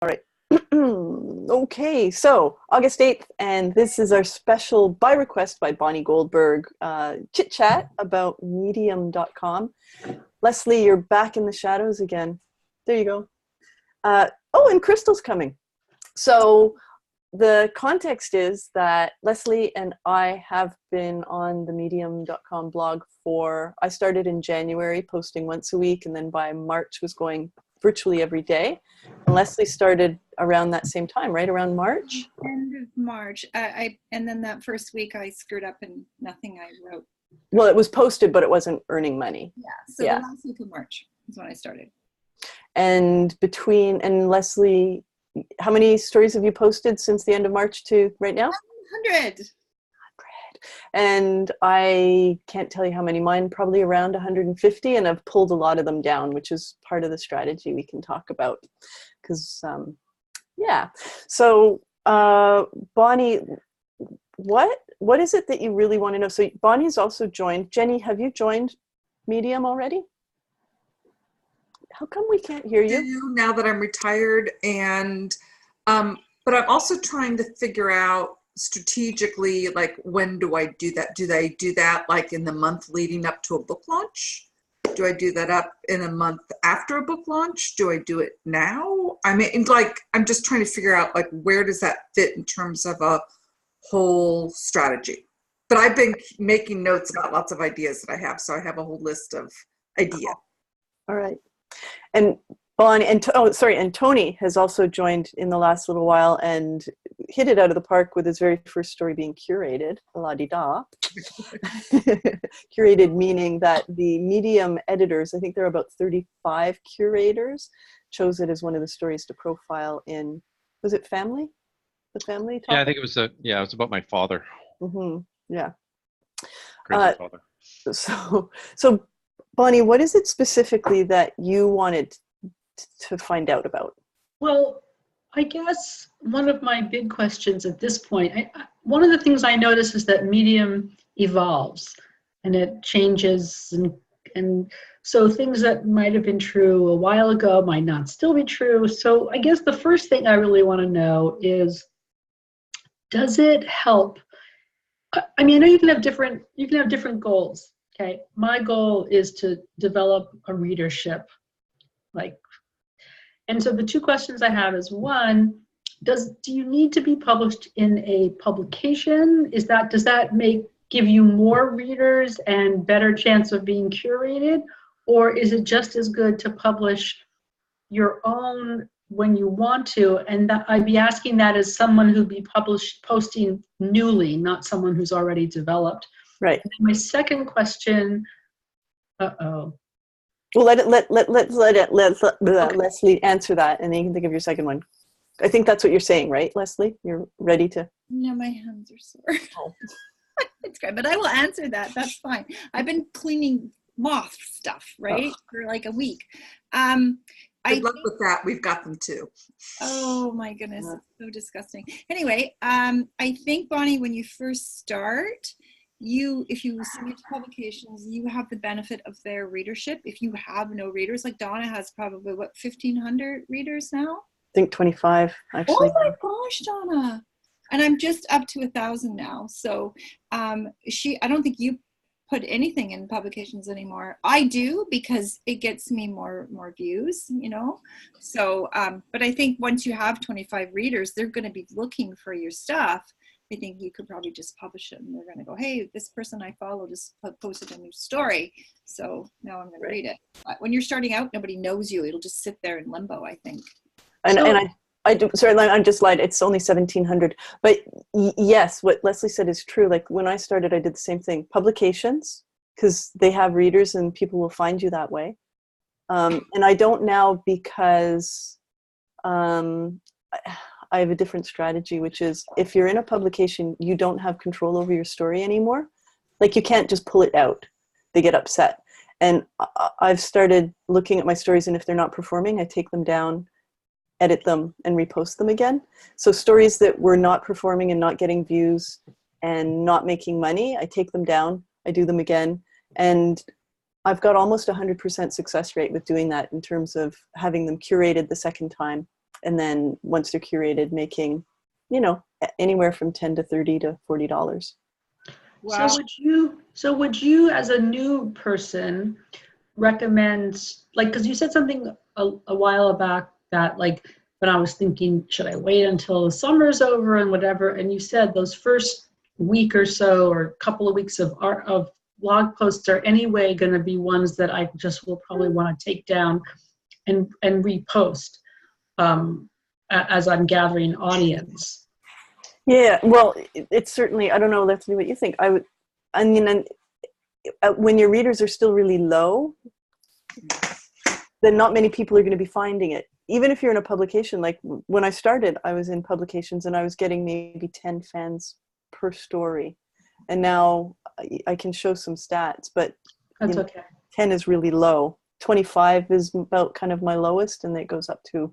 All right. Okay, so August 8th, and this is our special by request by Bonnie Goldberg chit chat about medium.com. Leslie, you're back in the shadows again. There you go. Oh, and Crystal's coming. So the context is that Leslie and I have been on the medium.com blog I started in January posting once a week, and then by March was going virtually every day. And Leslie started around that same time, right around March? End of March. And then that first week I screwed up and nothing I wrote. Well, it was posted, but it wasn't earning money. Yeah, so the last week of March is when I started. And Leslie, how many stories have you posted since the end of March to right now? 100. And I can't tell you how many. Mine probably around 150, and I've pulled a lot of them down, which is part of the strategy we can talk about. Because, yeah. So, Bonnie, what is it that you really want to know? So Bonnie's also joined. Jenny, have you joined Medium already? How come we can't hear you? Now that I'm retired, and but I'm also trying to figure out strategically, like, when do I do that? Do they do that like in the month leading up to a book launch? Do I do that up in a month after a book launch? Do I do it now? I mean, like, I'm just trying to figure out, like, where does that fit in terms of a whole strategy? But I've been making notes about lots of ideas that I have, so I have a whole list of ideas. All right. And Bonnie, and Tony has also joined in the last little while and hit it out of the park with his very first story being curated, la-di-da. Curated meaning that the Medium editors, I think there are about 35 curators, chose it as one of the stories to profile in, was it family? The family topic? Yeah, I think it was it was about my father. Mm-hmm. Yeah. Crazy father. So Bonnie, what is it specifically that you wanted to find out about? Well, I guess one of my big questions at this point, one of the things I notice is that Medium evolves and it changes, and so things that might have been true a while ago might not still be true. So I guess the first thing I really want to know is, does it help? I mean, I know you can have different goals. Okay, my goal is to develop a readership, and so the two questions I have is, one, do you need to be published in a publication? Does that give you more readers and better chance of being curated, or is it just as good to publish your own when you want to? And that I'd be asking that as someone who'd be posting newly, not someone who's already developed. Right. And my second question, Well, let Leslie answer that, and then you can think of your second one. I think that's what you're saying, right, Leslie? You're ready to? No, my hands are sore. Oh. It's great, but I will answer that. That's fine. I've been cleaning moth stuff, right, for like a week. Good luck with that. We've got them too. Oh my goodness, it's so disgusting. Anyway, I think, Bonnie, when you first start, if you submit to publications, you have the benefit of their readership. If you have no readers, like Donna has probably 1,500 readers now. I think 25 actually. Oh my gosh, Donna! And I'm just up to 1,000 now. So I don't think you put anything in publications anymore. I do, because it gets me more views, So, but I think once you have 25 readers, they're going to be looking for your stuff. I think you could probably just publish it, and they're going to go, hey, this person I follow just posted a new story, so now I'm going to read it. But when you're starting out, nobody knows you. It'll just sit there in limbo, I think. I do. Sorry, I just lied. It's only 1,700. But yes, what Leslie said is true. Like when I started, I did the same thing. Publications, because they have readers and people will find you that way. And I don't now, because I have a different strategy, which is if you're in a publication, you don't have control over your story anymore. Like you can't just pull it out. They get upset. And I've started looking at my stories, and if they're not performing, I take them down, edit them, and repost them again. So stories that were not performing and not getting views and not making money, I take them down, I do them again. And I've got almost 100% success rate with doing that in terms of having them curated the second time And then once they're curated, making, anywhere from $10 to $30 to $40. Wow. So would you as a new person recommend, like, because you said something a while back that, like, when I was thinking, should I wait until the summer's over and whatever, and you said those first week or so or couple of weeks of blog posts are anyway going to be ones that I just will probably want to take down and repost as I'm gathering audience. Yeah, well, it's certainly, I don't know, let's see what you think. When your readers are still really low, then not many people are going to be finding it. Even if you're in a publication, like when I started, I was in publications and I was getting maybe 10 fans per story. And now I can show some stats, but That's okay. 10 is really low. 25 is about kind of my lowest, and it goes up to,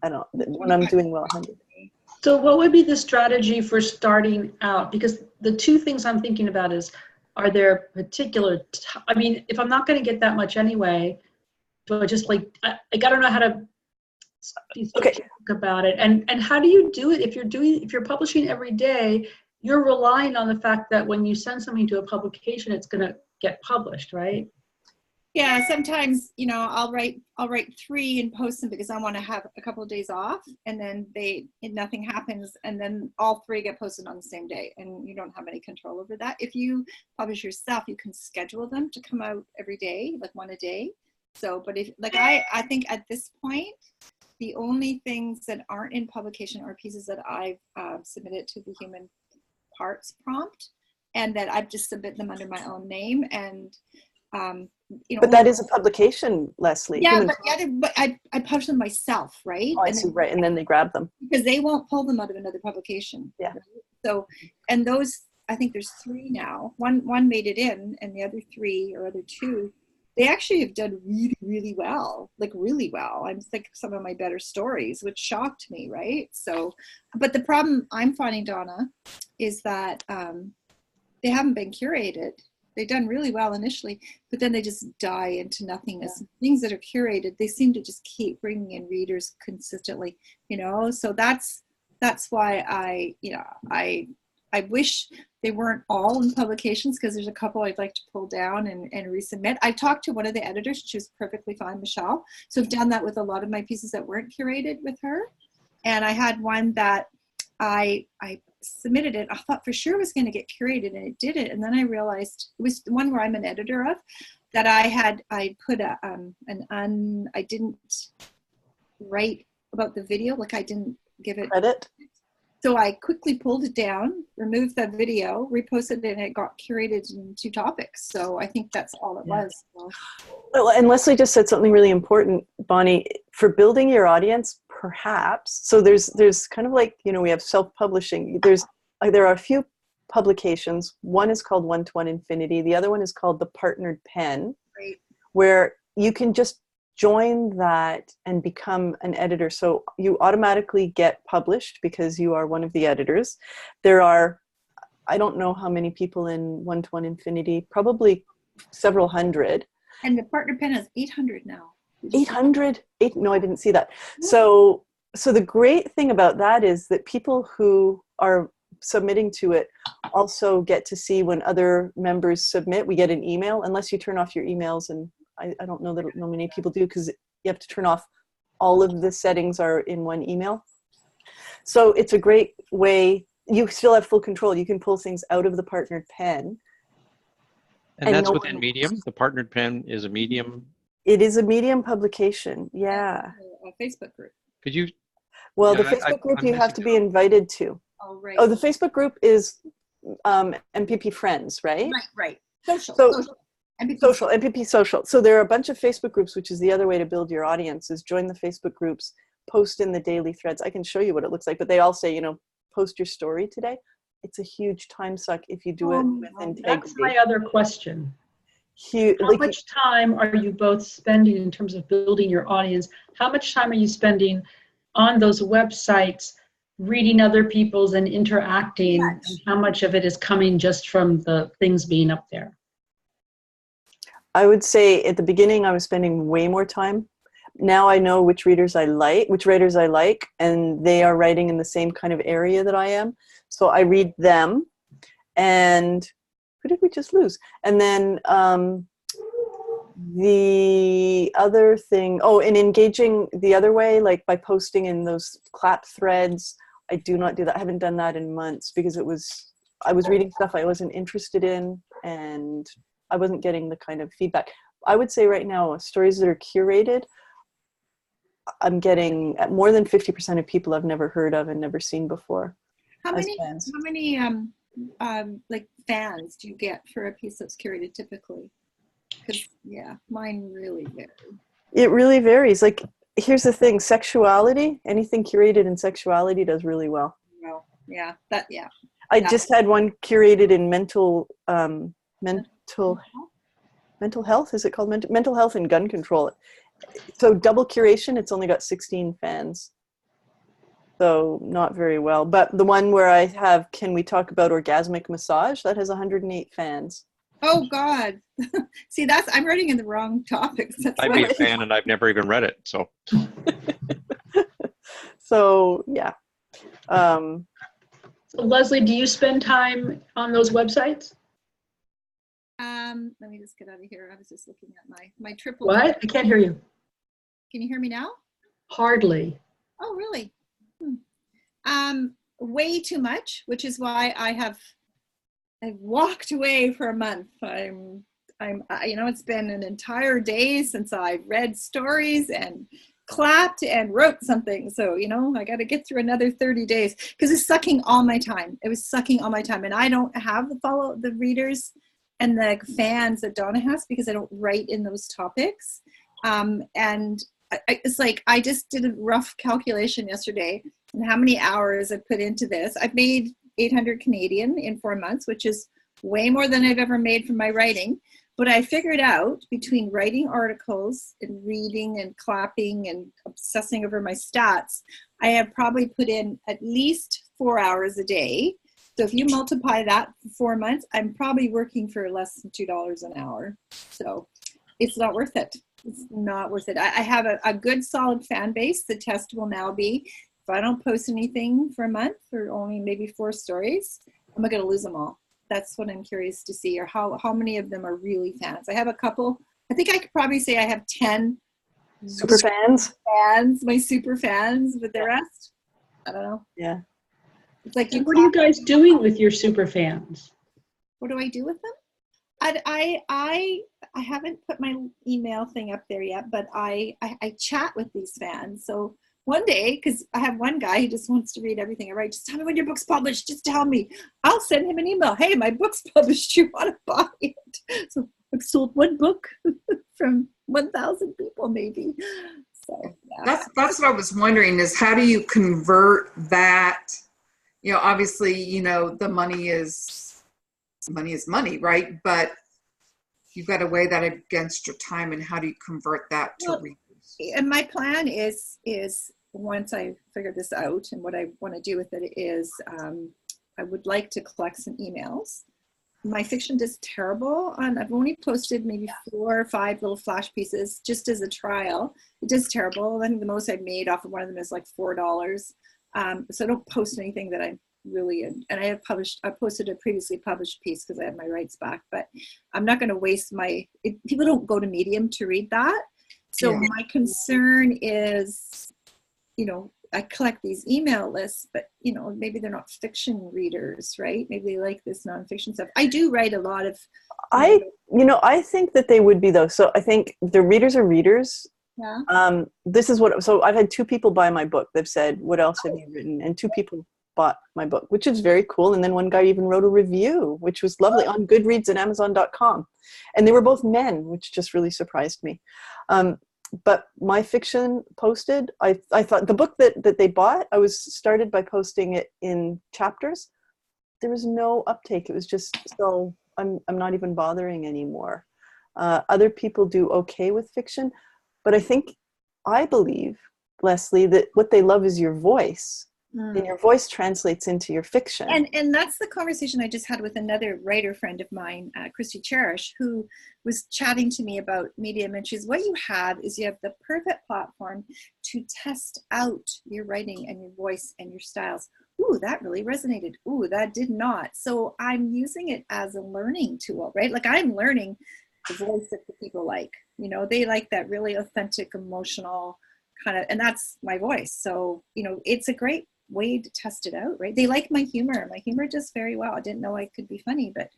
I don't know, when I'm doing well, 100. So what would be the strategy for starting out? Because the two things I'm thinking about is, are there particular, I mean, if I'm not going to get that much anyway, do I just like, I got to know how to be specific about it. And how do you do it? If you're publishing every day, you're relying on the fact that when you send something to a publication, it's going to get published, right? Yeah, sometimes, I'll write 3 and post them because I want to have a couple of days off, and then nothing happens, and then all 3 get posted on the same day, and you don't have any control over that. If you publish yourself, you can schedule them to come out every day, like 1 a day. So, but if, like, I think at this point, the only things that aren't in publication are pieces that I've submitted to the human parts prompt, and that I've just submitted them under my own name, and but that is a publication, Leslie. Yeah, but I publish them myself, right? Oh, I see, right, and then they grab them. Because they won't pull them out of another publication. Yeah. Right? So, and those, I think there's 3 now. One made it in, and the other 3 or other 2, they actually have done really, really well, like really well. I'm like some of my better stories, which shocked me, right? So, but the problem I'm finding, Donna, is that they haven't been curated. They've done really well initially, but then they just die into nothingness. Yeah. Things that are curated, they seem to just keep bringing in readers consistently, so that's why I wish they weren't all in publications, because there's a couple I'd like to pull down and resubmit. I talked to one of the editors. She was perfectly fine, Michelle. So I've done that with a lot of my pieces that weren't curated with her. And I had one that I submitted it. I thought for sure it was going to get curated, and it didn't. And then I realized it was the one where I'm an editor of, that I put I didn't write about the video, like I didn't give it credit. So I quickly pulled it down, removed that video, reposted it, and it got curated in 2 topics. So I think that's all it was. So. Well, and Leslie just said something really important, Bonnie, for building your audience, perhaps. So there's kind of like, we have self-publishing. There are a few publications. One is called 1-to-1 Infinity. The other one is called the Partnered Pen, right, where you can just join that and become an editor. So you automatically get published because you are one of the editors. There are, I don't know how many people in 1-to-1 Infinity, probably several hundred. And the Partner Pen has 800 now. 800? No, I didn't see that. So the great thing about that is that people who are submitting to it also get to see when other members submit. We get an email, unless you turn off your emails, and I don't know that many people do, because you have to turn off all of the settings are in one email. So it's a great way. You still have full control. You can pull things out of the Partnered Pen. And that's within Medium? The Partnered Pen is a Medium? It is a Medium publication, yeah. A Facebook group. Could you? Well, the Facebook group you have to be invited to. Oh, right. Oh, the Facebook group is MPP Friends, right? Right. Social. MPP Social. So there are a bunch of Facebook groups, which is the other way to build your audience, is join the Facebook groups, post in the daily threads. I can show you what it looks like, but they all say, post your story today. It's a huge time suck if you do it with integrity. That's my other question. Huge. How much time are you both spending in terms of building your audience? How much time are you spending on those websites, reading other people's and interacting? And how much of it is coming just from the things being up there? I would say at the beginning I was spending way more time, now I know which writers I like, and they are writing in the same kind of area that I am. So I read them. And who did we just lose? And then the other thing, in engaging the other way, like by posting in those clap threads, I do not do that. I haven't done that in months because I was reading stuff I wasn't interested in, and I wasn't getting the kind of feedback. I would say right now, stories that are curated, I'm getting more than 50% of people I've never heard of and never seen before. How many like fans do you get for a piece that's curated typically? Because mine really vary. It really varies. Like, here's the thing: sexuality, anything curated in sexuality does really well. Well, I just had one curated in mental health. Is it called mental health and gun control? So double curation, it's only got 16 fans. So not very well. But the one where I have, can we talk about orgasmic massage? That has 108 fans. Oh God. See, I'm writing in the wrong topics. I'd be a fan and I've never even read it. So. So yeah. So Leslie, do you spend time on those websites? Let me just get out of here. I was just looking at my triple. What? I can't hear you. Can you hear me now? Hardly. Oh, really? Way too much, which is why I've walked away for a month. It's been an entire day since I read stories and clapped and wrote something. So, I got to get through another 30 days because it's sucking all my time. It was sucking all my time. And I don't have the readers and the fans that Donna has because I don't write in those topics. It's like I just did a rough calculation yesterday and how many hours I put into this. I've made 800 Canadian in 4 months, which is way more than I've ever made from my writing. But I figured out between writing articles and reading and clapping and obsessing over my stats, I have probably put in at least 4 hours a day. So if you multiply that for 4 months, I'm probably working for less than $2 an hour. So it's not worth it. It's not worth it. I have a good solid fan base. The test will now be if I don't post anything for a month or only maybe 4 stories, I'm not going to lose them all. That's what I'm curious to see, or how many of them are really fans. I have a couple. I think I could probably say I have 10 super fans, my super fans, but the rest, I don't know. Yeah. It's like, what are you guys doing with your super fans? What do I do with them? I haven't put my email thing up there yet, but I chat with these fans. So one day, because I have one guy who just wants to read everything I write, just tell me when your book's published, just tell me. I'll send him an email. Hey, my book's published. You want to buy it? So I've sold one book from 1,000 people maybe. So yeah. That's what I was wondering is how do you convert that? Obviously, the money is money, right? But you've got to weigh that against your time, and how do you convert that to readers? And my plan is once I figure this out, and what I want to do with it is I would like to collect some emails. My fiction does terrible I've only posted maybe 4 or 5 little flash pieces just as a trial. It does terrible. I think the most I've made off of one of them is like $4. So I don't post anything that I'm really in. And I posted a previously published piece because I have my rights back, but I'm not going to waste people don't go to Medium to read that. So my concern is, I collect these email lists, but maybe they're not fiction readers, right? Maybe they like this nonfiction stuff. I do write a lot of. I think that they would be though. So I think the readers are readers. Yeah. So I've had 2 people buy my book. They've said, "What else have you written?" And 2 people bought my book, which is very cool. And then one guy even wrote a review, which was lovely, on Goodreads and Amazon.com. And they were both men, which just really surprised me. But my fiction posted, I thought the book that they bought, I was started by posting it in chapters. There was no uptake. It was just, so I'm not even bothering anymore. Other people do okay with fiction, but I believe, Leslie, that what they love is your voice. and your voice translates into your fiction. And that's the conversation I just had with another writer friend of mine, Christy Cherish, who was chatting to me about Medium. And she's, what you have is you have the perfect platform to test out your writing and your voice and your styles. Ooh, that really resonated. Ooh, that did not. So I'm using it as a learning tool, right? Like I'm learning the voice that the people like. You know, they like that really authentic, emotional kind of, and that's my voice. So, you know, it's a great way to test it out, right? They like my humor. My humor does very well. I didn't know I could be funny, but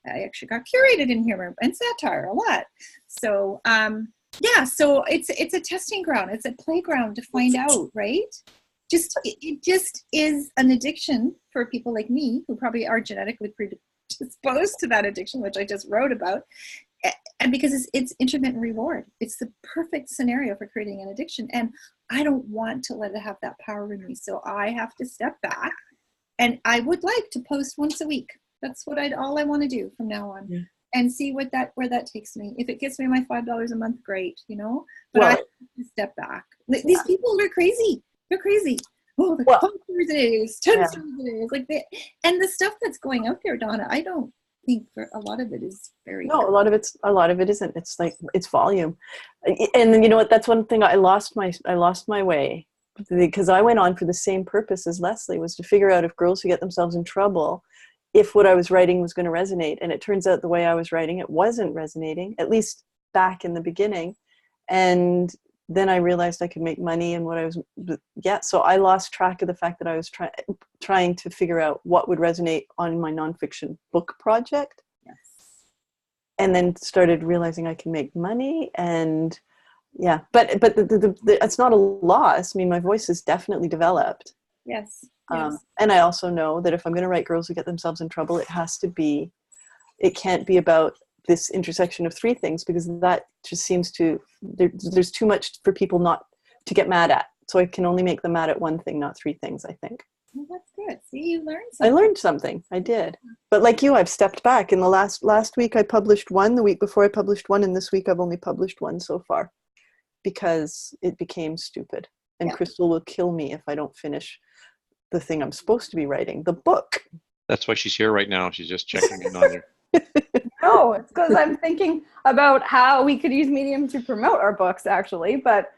I actually got curated in humor and satire a lot. So yeah, so it's a testing ground. It's a playground to find out, right? It just is an addiction for people like me who probably are genetically predisposed to that addiction, which I just wrote about. And because it's intermittent reward. It's the perfect scenario for creating an addiction. And I don't want to let it have that power in me. So I have to step back, and I would like to post once a week. That's what all I want to do from now on. Yeah. And see where that takes me. If it gets me my $5 a month, great, you know, but I have to step back. These people are crazy. They're crazy. Oh, the 5 stars it is, 10 stars it is. Like and the stuff that's going out there, Donna, I don't think for a lot of it is very a lot of it isn't. It's like it's volume. And then, you know what, that's one thing. I lost my way because I went on for the same purpose as Leslie, was to figure out if girls who get themselves in trouble, if what I was writing was going to resonate. And it turns out the way I was writing it wasn't resonating, at least back in the beginning. And then I realized I could make money and so I lost track of the fact that I was trying to figure out what would resonate on my nonfiction book project. Yes. And then started realizing I can make money, and yeah, but it's not a loss. I mean, my voice is definitely developed. Yes. And I also know that if I'm going to write girls who get themselves in trouble, it can't be about this intersection of 3 things, because that just seems to, there's too much for people not to get mad at. So I can only make them mad at 1 thing, not 3 things, I think. Well, that's good. See, you learned something. I learned something. I did. But like you, I've stepped back. In the last week I published 1, the week before I published 1, and this week I've only published 1 so far, because it became stupid. And Crystal will kill me if I don't finish the thing I'm supposed to be writing, the book. That's why she's here right now. She's just checking in on you. No, it's because I'm thinking about how we could use Medium to promote our books, actually. But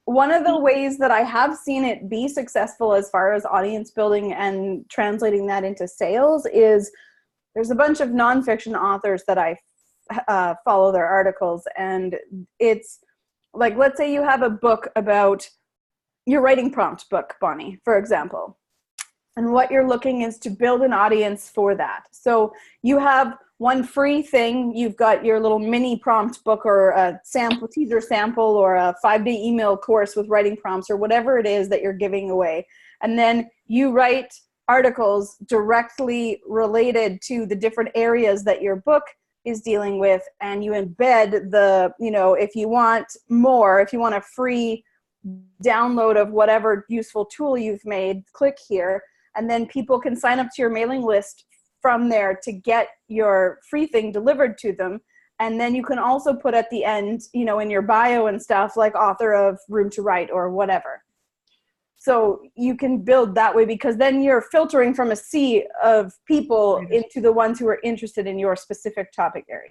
one of the ways that I have seen it be successful as far as audience building and translating that into sales is there's a bunch of nonfiction authors that I follow their articles. And it's like, let's say you have a book about your writing prompt book, Bonnie, for example. And what you're looking is to build an audience for that. So you have one free thing. You've got your little mini prompt book, or a teaser sample, or a 5-day email course with writing prompts, or whatever it is that you're giving away. And then you write articles directly related to the different areas that your book is dealing with. And you embed if you want more, if you want a free download of whatever useful tool you've made, click here. And then people can sign up to your mailing list from there to get your free thing delivered to them. And then you can also put at the end, in your bio and stuff, like author of Room to Write or whatever. So you can build that way, because then you're filtering from a sea of people into the ones who are interested in your specific topic area.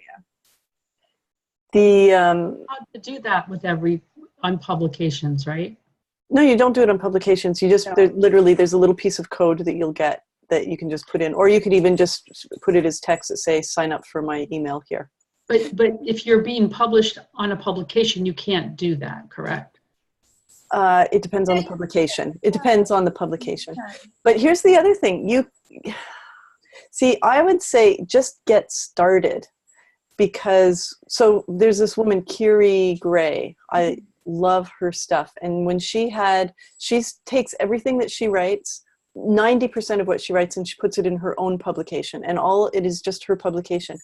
How to do that on publications, right? No, you don't do it on publications. You just, there's a little piece of code that you'll get that you can just put in, or you could even just put it as text that say, sign up for my email here. But if you're being published on a publication, you can't do that, correct? It depends on the publication. It depends on the publication. But here's the other thing. I would say just get started, because, so there's this woman, Kiri Gray. I love her stuff. And when she takes everything that she writes, 90% of what she writes, and she puts it in her own publication, and it is just her publication.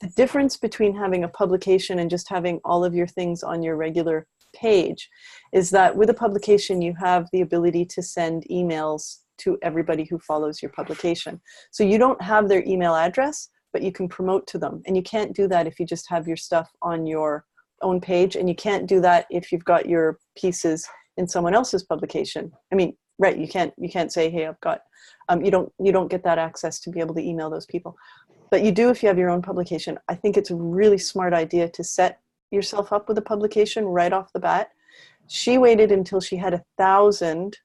The difference between having a publication and just having all of your things on your regular page is that with a publication, you have the ability to send emails to everybody who follows your publication. So you don't have their email address, but you can promote to them. And you can't do that if you just have your stuff on your own page, and you can't do that if you've got your pieces in someone else's publication. I mean, Right. You can't say, hey, I've got, you don't get that access to be able to email those people. But you do if you have your own publication. I think it's a really smart idea to set yourself up with a publication right off the bat. She waited until she had 1,000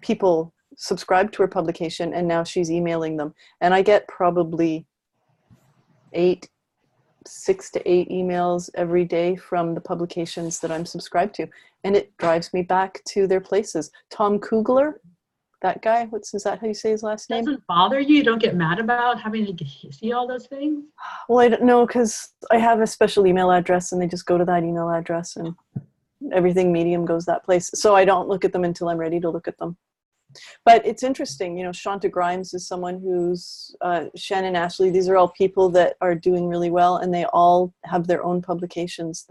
people subscribed to her publication, and now she's emailing them. And I get probably 6 to 8 emails every day from the publications that I'm subscribed to. And it drives me back to their places. Tom Kugler, that guy, is that how you say his last name? Doesn't bother you? You don't get mad about having to see all those things? Well, I don't know, because I have a special email address and they just go to that email address, and everything Medium goes that place. So I don't look at them until I'm ready to look at them. But it's interesting, Shonta Grimes is someone who's, Shannon Ashley, these are all people that are doing really well, and they all have their own publications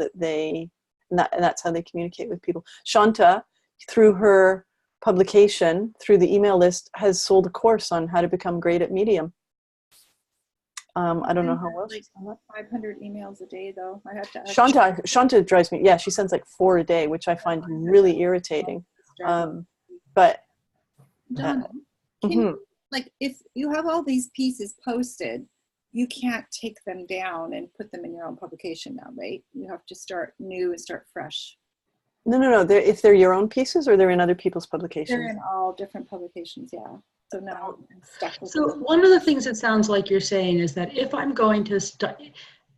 and that's how they communicate with people. Shonta, through her publication, through the email list, has sold a course on how to become great at Medium. I don't know how well she's done that. 500 emails a day, though. I have to. Shonta drives me. Yeah, she sends like 4 a day, which I find really irritating. But Donna, like, if you have all these pieces posted, you can't take them down and put them in your own publication now, right? You have to start new and start fresh. No. If they're your own pieces, or they're in other people's publications. They're in all different publications, yeah. So now I'm stuck with So one of the things it sounds like you're saying is that if I'm going to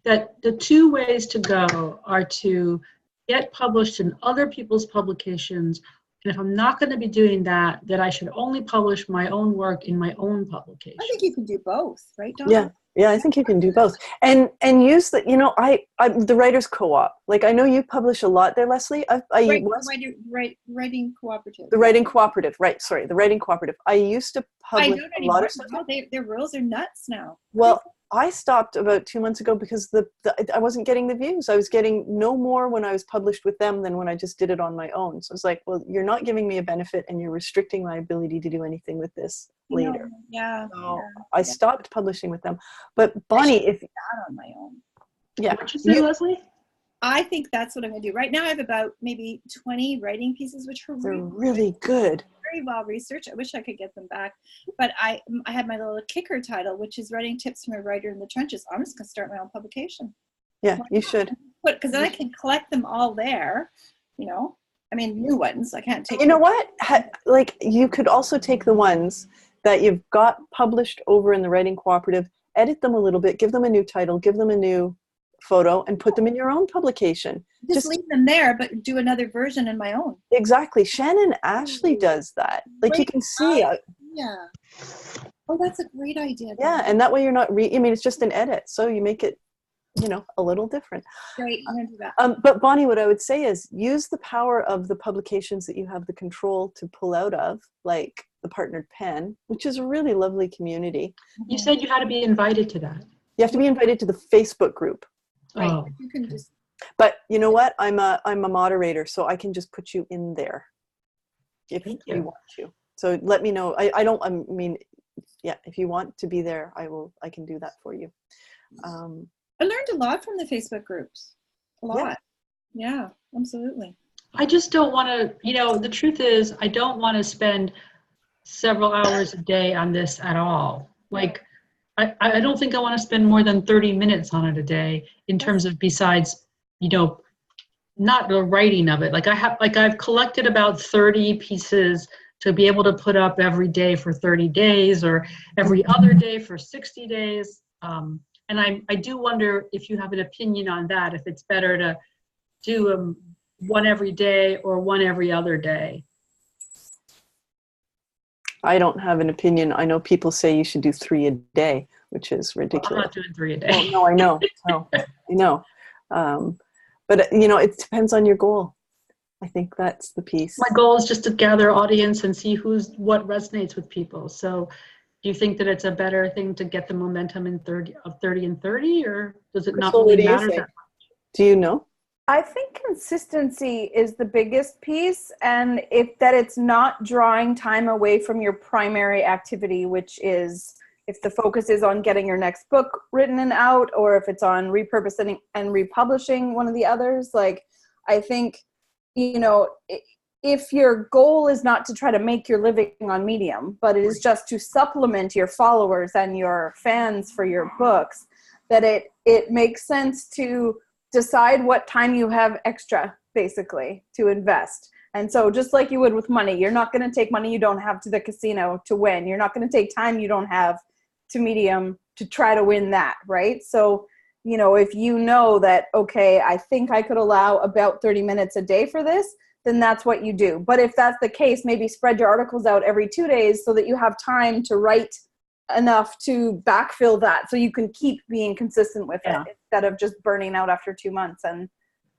that the 2 ways to go are to get published in other people's publications, and if I'm not going to be doing that, that I should only publish my own work in my own publication. I think you can do both, right, Donna? Yeah, I think you can do both, and use the the writers co-op. Like, I know you publish a lot there, Leslie. Writing cooperative. The writing cooperative, right? Sorry, the writing cooperative. I used to publish a lot of stuff. Their rules are nuts now. Well, I stopped about 2 months ago because I wasn't getting the views. I was getting no more when I was published with them than when I just did it on my own. So it's like, well, you're not giving me a benefit, and you're restricting my ability to do anything with this later. So I stopped publishing with them. But Bonnie, if that on my own. Yeah. What'd you say, Leslie? I think that's what I'm going to do. Right now I have about maybe 20 writing pieces, which are they're really good. Very well researched. I wish I could get them back. But I had my little kicker title, which is Writing Tips from a Writer in the Trenches. I'm just going to start my own publication. Yeah, you should. Because then I can collect them all there, I mean, new ones. I can't take. You know what? Like, you could also take the ones that you've got published over in the Writing Cooperative, edit them a little bit, give them a new title, give them a new photo, and put them in your own publication. Just leave them there, but do another version in my own. Exactly. Shannon Ashley does that. Like, great. You can see. Yeah. Oh, that's a great idea. Yeah, and that way you're not it's just an edit, so you make it, a little different. Great, I'm gonna do that. But Bonnie, what I would say is use the power of the publications that you have the control to pull out of, like the Partnered Pen, which is a really lovely community. You said you had to be invited to that. You have to be invited to the Facebook group. Right. Oh. You can just. But you know what? I'm a moderator, so I can just put you in there if you want to. So let me know. If you want to be there, I can do that for you. I learned a lot from the Facebook groups. A lot. Yeah, absolutely. I just don't want to, the truth is, I don't want to spend several hours a day on this at all. Like, I don't think I want to spend more than 30 minutes on it a day in terms of, besides, not the writing of it. I've collected about 30 pieces to be able to put up every day for 30 days or every other day for 60 days. And I do wonder if you have an opinion on that, if it's better to do one every day or one every other day. I don't have an opinion. I know people say you should do 3 a day, which is ridiculous. Well, I'm not doing 3 a day. Oh, no, I know. I know. But, it depends on your goal. I think that's the piece. My goal is just to gather audience and see what resonates with people. So do you think that it's a better thing to get the momentum in 30 and 30, or does it not really matter that much? Do you know? I think consistency is the biggest piece, and it's not drawing time away from your primary activity, which is if the focus is on getting your next book written and out, or if it's on repurposing and republishing one of the others. Like, I think, if your goal is not to try to make your living on Medium, but it is just to supplement your followers and your fans for your books, that it makes sense to decide what time you have extra, basically, to invest. And so just like you would with money, you're not going to take money you don't have to the casino to win. You're not going to take time you don't have to Medium to try to win that, right? So, you know, if you know that, okay, I think I could allow about 30 minutes a day for this, then that's what you do. But if that's the case, maybe spread your articles out every 2 days so that you have time to write enough to backfill that, so you can keep being consistent with it instead of just burning out after 2 months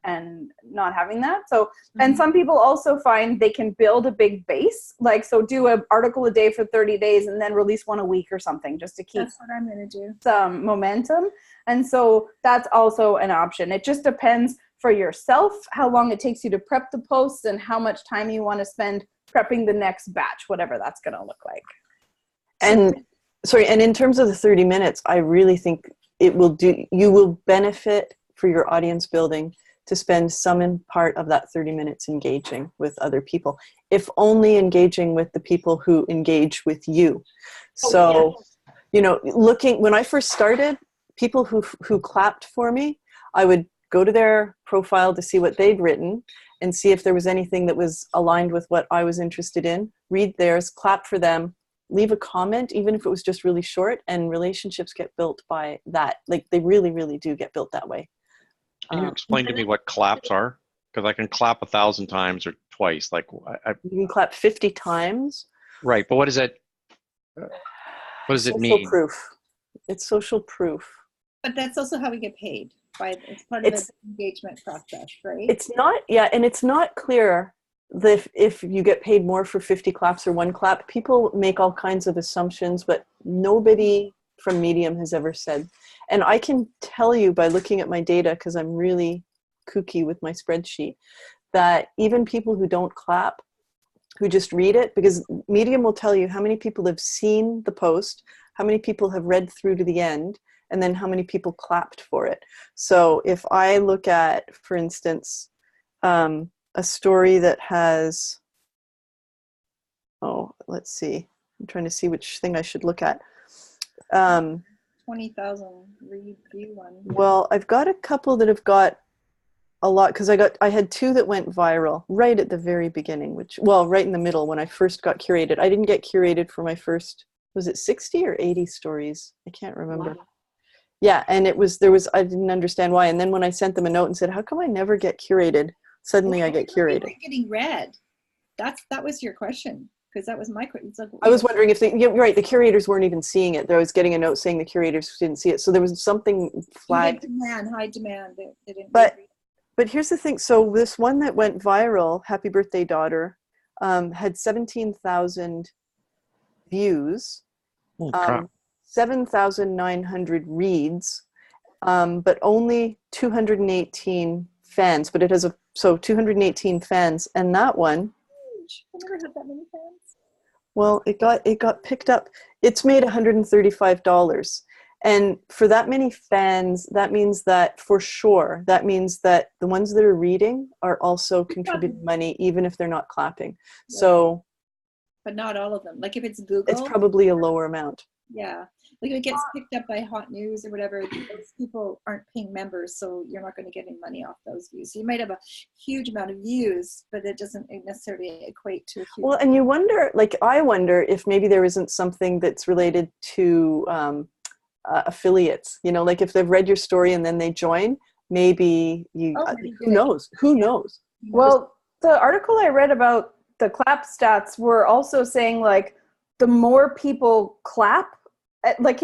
and not having that. So, and some people also find they can build a big base, like, so do an article a day for 30 days and then release one a week or something, just to keep That's what I'm going to do. some momentum. And so that's also an option. It just depends for yourself how long it takes you to prep the posts and how much time you want to spend prepping the next batch, whatever that's going to look like. And sorry, and in terms of the 30 minutes, I really think you will benefit for your audience building to spend some in part of that 30 minutes engaging with other people, if only engaging with the people who engage with you. So, you know, when I first started, people who clapped for me, I would go to their profile to see what they'd written and see if there was anything that was aligned with what I was interested in, read theirs, clap for them, leave a comment, even if it was just really short, and relationships get built by that. Like, they really, really do get built that way. Can you explain to me what claps are? Because I can clap 1,000 times or twice. Like, you can clap 50 times. Right, but what does it mean? Social proof. It's social proof. But that's also how we get paid. It's part of the engagement process, right? It's not, and it's not clear that if you get paid more for 50 claps or one clap. People make all kinds of assumptions, but nobody from Medium has ever said. And I can tell you by looking at my data, because I'm really kooky with my spreadsheet, that even people who don't clap, who just read it, because Medium will tell you how many people have seen the post, how many people have read through to the end, and then how many people clapped for it. So if I look at, for instance, a story that has, let's see, I'm trying to see which thing I should look at. 20,000 view one. Well, I've got a couple that have got a lot, because I had 2 that went viral right at the very beginning, right in the middle when I first got curated. I didn't get curated for my first, was it 60 or 80 stories? I can't remember. Wow. Yeah, and I didn't understand why. And then when I sent them a note and said, how come I never get curated? Suddenly I get curated. Getting read. That was your question, because that was my question. Like, I was wondering if you're right, the curators weren't even seeing it. I was getting a note saying the curators didn't see it. So there was something flagged. High demand. They didn't but here's the thing. So this one that went viral, Happy Birthday Daughter, had 17,000 views. Oh, crap. 7,900 reads, but only 218 fans. But it has 218 fans, and that one. I never had that many fans. Well, it got picked up. It's made $135, and for that many fans, that means that for sure, that means that the ones that are reading are also contributing money, even if they're not clapping. Yeah. So, but not all of them. Like if it's Google, it's probably a lower amount. Yeah. Like if it gets picked up by Hot News or whatever, those people aren't paying members, so you're not going to get any money off those views. So you might have a huge amount of views, but it doesn't necessarily equate to a huge. Well, and you wonder, I wonder if maybe there isn't something that's related to affiliates. You know, like if they've read your story and then they join, maybe you. Who knows? Who knows? Well, the article I read about the clap stats were also saying like the more people clap, like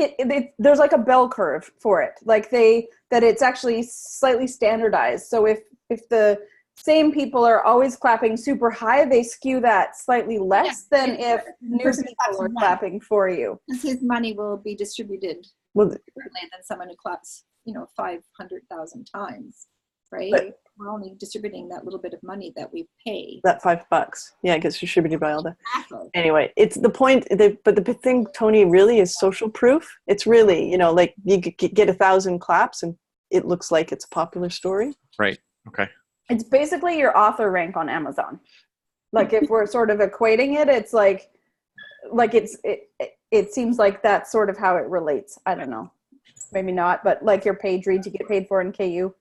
there's like a bell curve for it, like that it's actually slightly standardized. So if the same people are always clapping super high, they skew that slightly less than if new people are clapping for you. His money will be distributed differently than someone who claps 500,000 times, right? But we're only distributing that little bit of money that we pay. That $5. Yeah, it gets distributed by all the. Anyway, it's the point. But the big thing, Tony, really is social proof. It's really, like you get 1,000 claps and it looks like it's a popular story. Right. Okay. It's basically your author rank on Amazon. Like if we're sort of equating it, it's like it seems like that's sort of how it relates. I don't know. Maybe not, but like your page reads, you get paid for in KU.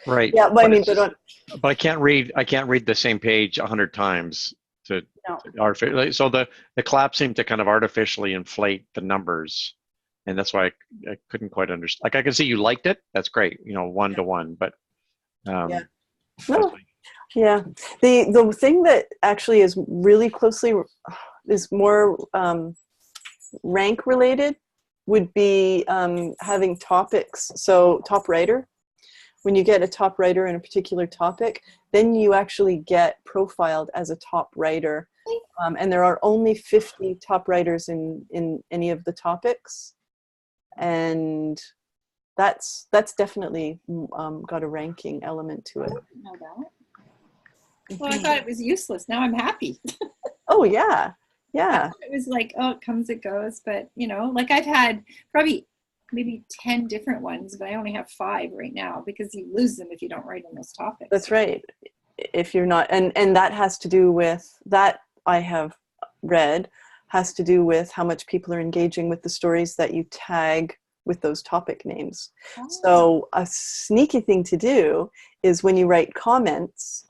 Right. Yeah, but I mean, but I can't read the same page 100 times to so the claps seem to kind of artificially inflate the numbers, and that's why I couldn't quite understand. Like I can see you liked it. That's great, 1-to-1, but yeah. No. Yeah. The thing that actually is really closely is more rank related would be having topics. So top writer, when you get a top writer in a particular topic, then you actually get profiled as a top writer. And there are only 50 top writers in any of the topics. And that's definitely got a ranking element to it. I didn't know that. Well, I thought it was useless. Now I'm happy. Oh, yeah. Yeah. It was like, oh, it comes, it goes. But, like I've had probably maybe 10 different ones, but I only have 5 right now because you lose them if you don't write on those topics. That's right. If you're not, and that has to do with, that I have read, has to do with how much people are engaging with the stories that you tag with those topic names. Oh. So a sneaky thing to do is when you write comments,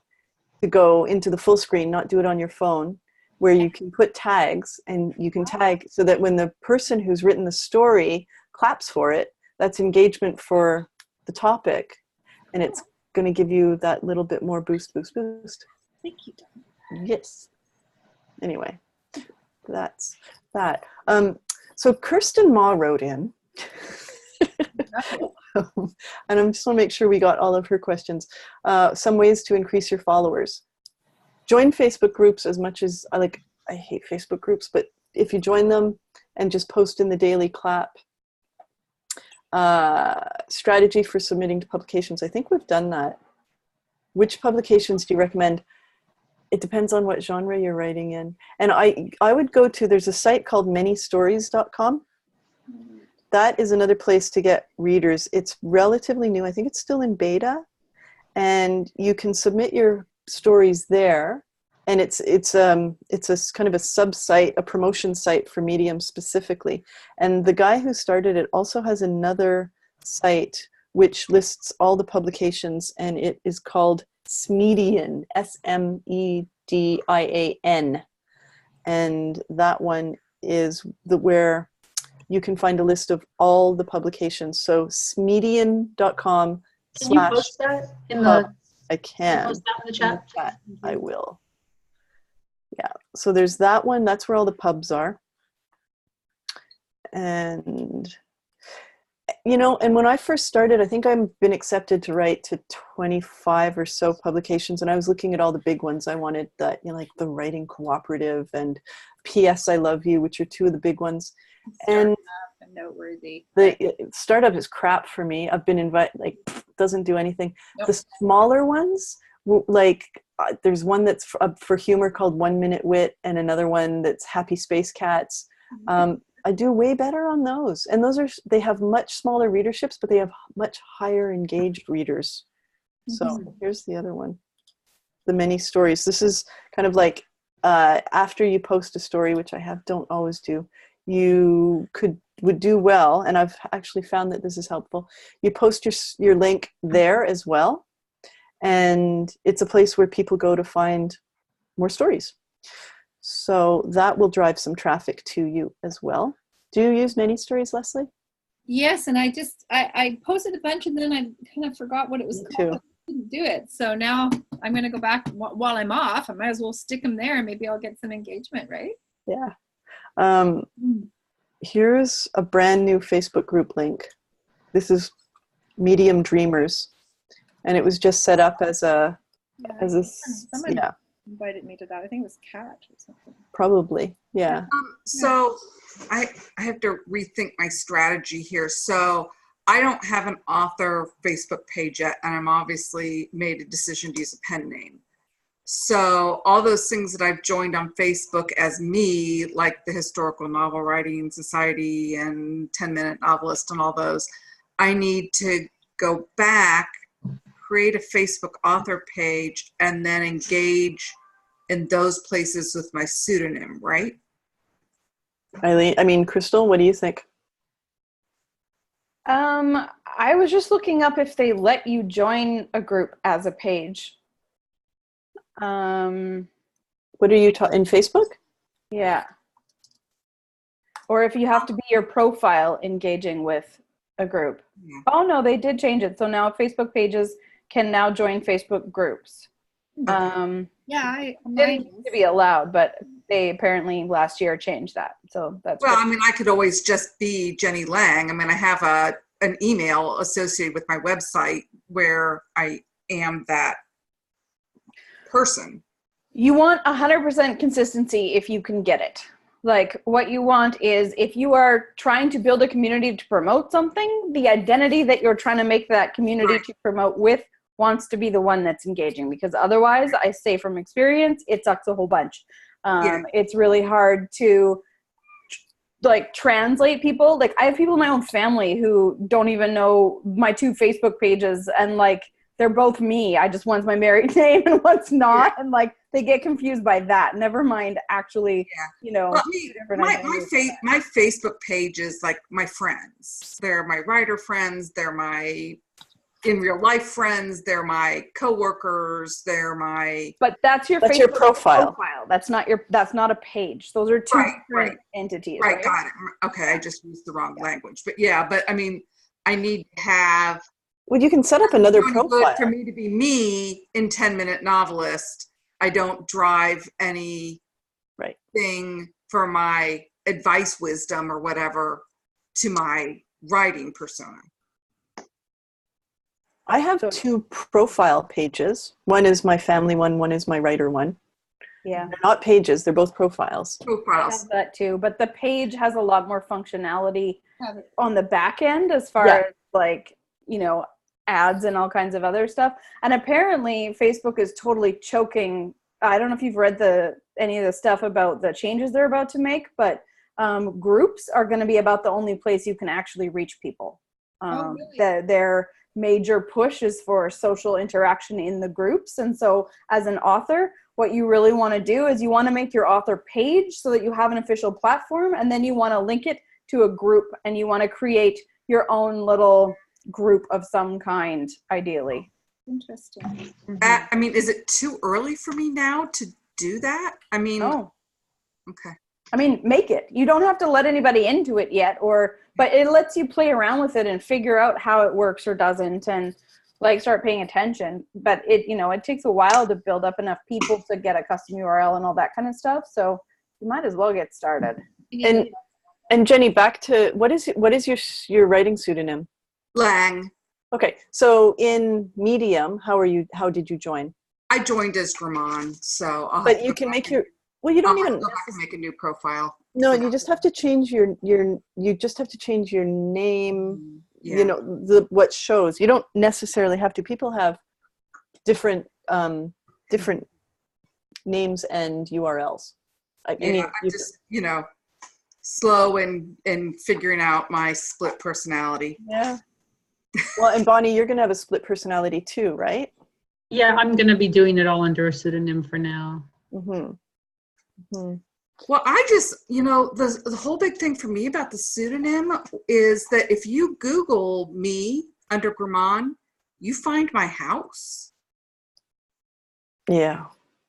to go into the full screen, not do it on your phone, where you can put tags, and you can tag so that when the person who's written the story claps for it, that's engagement for the topic, and it's going to give you that little bit more boost. Thank you, Donna. Yes. Anyway, that's that. So Kirsten Ma wrote in. And I just want to make sure we got all of her questions. Some ways to increase your followers. Join Facebook groups as much as I hate Facebook groups, but if you join them and just post in the daily clap. Strategy for submitting to publications. I think we've done that. Which publications do you recommend? It depends on what genre you're writing in. And I would go to, there's a site called manystories.com. That is another place to get readers. It's relatively new. I think it's still in beta. And you can submit your stories there. And it's a kind of a sub-site, a promotion site for Medium specifically. And the guy who started it also has another site which lists all the publications, and it is called Smedian, Smedian. And that one is where you can find a list of all the publications. So smedian.com. Can you post that in the? I can. Post that in the chat. I will. Yeah. So there's that one. That's where all the pubs are. And and when I first started, I think I've been accepted to write to 25 or so publications, and I was looking at all the big ones. I wanted that, like the Writing Cooperative and P.S. I Love You, which are 2 of the big ones. And noteworthy. The startup is crap for me. I've been invited, doesn't do anything. Nope. The smaller ones, there's one that's for humor called 1 Minute Wit, and another one that's Happy Space Cats. Mm-hmm. I do way better on those. And they have much smaller readerships, but they have much higher engaged readers. Mm-hmm. So here's the other one. The Many Stories. This is kind of like after you post a story, which I don't always do, you would do well, and I've actually found that this is helpful. You post your link there as well, and it's a place where people go to find more stories. So that will drive some traffic to you as well. Do you use Many Stories, Leslie? Yes, and I posted a bunch, and then I kind of forgot what it was called. I didn't do it. So now I'm going to go back while I'm off. I might as well stick them there, and maybe I'll get some engagement, right? Yeah. Here's a brand new Facebook group link. This is Medium Dreamers, and it was just set up as someone invited me to that. I think it was Kat or something. Probably, yeah. So I have to rethink my strategy here. So I don't have an author Facebook page yet, and I'm obviously made a decision to use a pen name. So all those things that I've joined on Facebook as me, like the Historical Novel Writing Society and 10-Minute Novelist and all those, I need to go back, create a Facebook author page, and then engage in those places with my pseudonym, right? Crystal, what do you think? I was just looking up if they let you join a group as a page. What are you in Facebook? Yeah. Or if you have to be your profile engaging with a group. Yeah. Oh no, they did change it. So now Facebook pages can now join Facebook groups. Yeah, Didn't used to be allowed, but they apparently last year changed that. So that's Well, good. I mean, I could always just be Jenny Lang. I mean, I have an email associated with my website where I am that person. You want 100% consistency if you can get it. Like what you want is if you are trying to build a community to promote something, the identity that you're trying to make that community to promote with wants to be the one that's engaging, because otherwise, I say from experience, it sucks a whole bunch. It's really hard to like translate people. Like I have people in my own family who don't even know my 2 Facebook pages, and like they're both me. I just, one's my married name and one's not, and like they get confused by that. Never mind actually, you know. Well, my Facebook page is like my friends. They're my writer friends. They're my in real life friends. They're my coworkers. They're my. But that's your Facebook your profile. That's not a page. Those are 2 different entities. Right, got it. Okay, I just used the wrong language. But yeah, but I mean, I need to have. Well, you can set up another It's profile. good for me to be me in 10-minute novelist. I don't drive anything for my advice, wisdom, or whatever to my writing persona. I have 2 profile pages. One is my family one is my writer one. Yeah. They're not pages, they're both profiles. I have that too, but the page has a lot more functionality on the back end as far as like, you know, ads and all kinds of other stuff. And apparently Facebook is totally choking. I don't know if you've read any of the stuff about the changes they're about to make, but groups are going to be about the only place you can actually reach people. Really? Their major push is for social interaction in the groups. And so as an author, what you really want to do is you want to make your author page so that you have an official platform, and then you want to link it to a group, and you want to create your own little group of some kind, ideally. Interesting. I mean, is it too early for me now to do that? I mean, okay. I mean, make it. You don't have to let anybody into it yet, but it lets you play around with it and figure out how it works or doesn't, and like start paying attention. But it takes a while to build up enough people to get a custom URL and all that kind of stuff. So you might as well get started. And Jenny, back to what is your writing pseudonym? Lang. Okay, so in Medium, how did you join? I joined as Ramon, so. But you can make you don't even. Go back and make a new profile. No, you just have to change your name. Yeah. You know what shows. You don't necessarily have to. People have different names and URLs. I'm just slow in figuring out my split personality. Yeah. Well, and Bonnie, you're going to have a split personality too, right? Yeah, I'm going to be doing it all under a pseudonym for now. Mm-hmm. Mm-hmm. Well, I just, the whole big thing for me about the pseudonym is that if you Google me under Gramon, you find my house. Yeah.